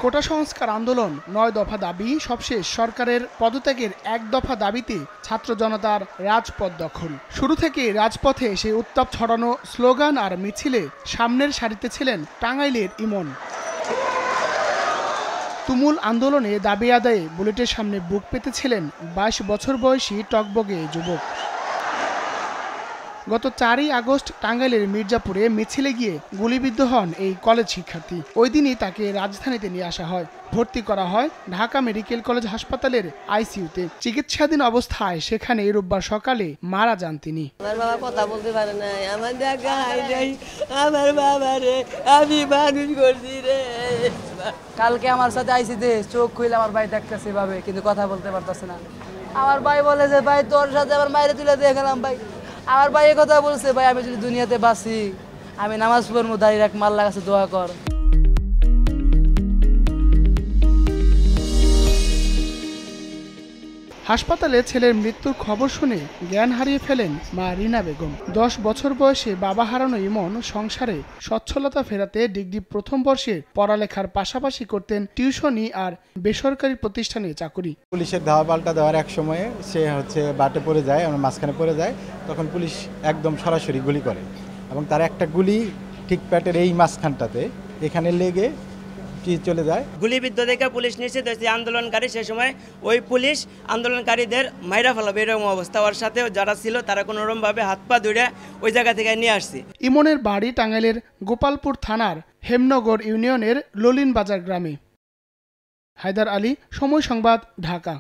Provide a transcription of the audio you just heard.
কোটা সংস্কার আন্দোলন, ৯ দফা দাবি, সবশেষ সরকারের পদত্যাগের ১ দফা দাবিতে ছাত্র জনতার রাজপথ দখল। শুরু থেকে রাজপথে সেই উত্তাপ ছড়ানো স্লোগান আর মিছিলে সামনের সারিতে ছিলেন টাঙ্গাইলের ইমন। তুমুল আন্দোলনে দাবি আদায়ে বুলেটের সামনে বুক পেতেছিলেন ২২ বছর বয়সী টকবগে যুবক। গত ৪ই আগস্ট টাঙ্গাইলের মির্জাপুরে মিছিলে গিয়ে গুলিবিদ্ধ হন এই কলেজ শিক্ষার্থী। ওই দিনই তাকে রাজধানীতে নিয়ে আসা হয়, ভর্তি করা হয় ঢাকা মেডিকেল কলেজ হাসপাতালের আইসিইউতে। চিকিৎসাধীন অবস্থায় সেখানে রোববার সকালে মারা যান তিনি। আমার বাবা কথা বলতে পারে না, আমার দেখা নাই, আমার বাবারে আমি মানুষ করছি রে। কালকে আমার সাথে আইসিতে চোখ খুলে আমার ভাই দেখতেছে এভাবে, কিন্তু কথা বলতে পারতেছে না। আমার ভাই বলে যে ভাই তোর সাথে আমার মায়ের তুলে দিয়ে গেলাম ভাই। আমার ভাই কথা বলছে, ভাই আমি যদি দুনিয়াতে বাঁচি আমি নামাজ পড়বো, দাঁড়িয়ে রাখ, মাল্লার কাছে দোয়া কর। হাসপাতালে ছেলের মৃত্যুর খবর শুনে জ্ঞান হারিয়ে ফেলেন মা রিনা বেগম। ১০ বছর বয়সে বাবা হারানো ইমন সংসারে সচ্ছলতা ফেরাতে ডিগ্রি প্রথম বর্ষের পড়ালেখার পাশাপাশি করতেন টিউশনি আর বেসরকারি প্রতিষ্ঠানে চাকুরি। পুলিশের ধাওয়া পাল্টা দেওয়ার এক সময়ে সে বাটে পড়ে যায়, মাঝখানে পড়ে যায়। তখন পুলিশ একদম সরাসরি গুলি করে এবং তার একটা গুলি ঠিক প্যাটের এই মাঝখানটাতে এখানে লেগে চলে যায়। গুলিবিদ্ধ দেখে পুলিশ নিশ্চিত হয়েছে আন্দোলনকারী। সে সময় ওই পুলিশ আন্দোলনকারীদের মাইরা ফেলাবে এরকম অবস্থা। ওর সাথে যারা ছিল তারা কোনোরকমভাবে হাত পা ধরে ওই জায়গা থেকে নিয়ে আসছে। ইমনের বাড়ি টাঙ্গাইলের গোপালপুর থানার হেমনগর ইউনিয়নের ললিন বাজার গ্রামে। হায়দার আলী, সময় সংবাদ, ঢাকা।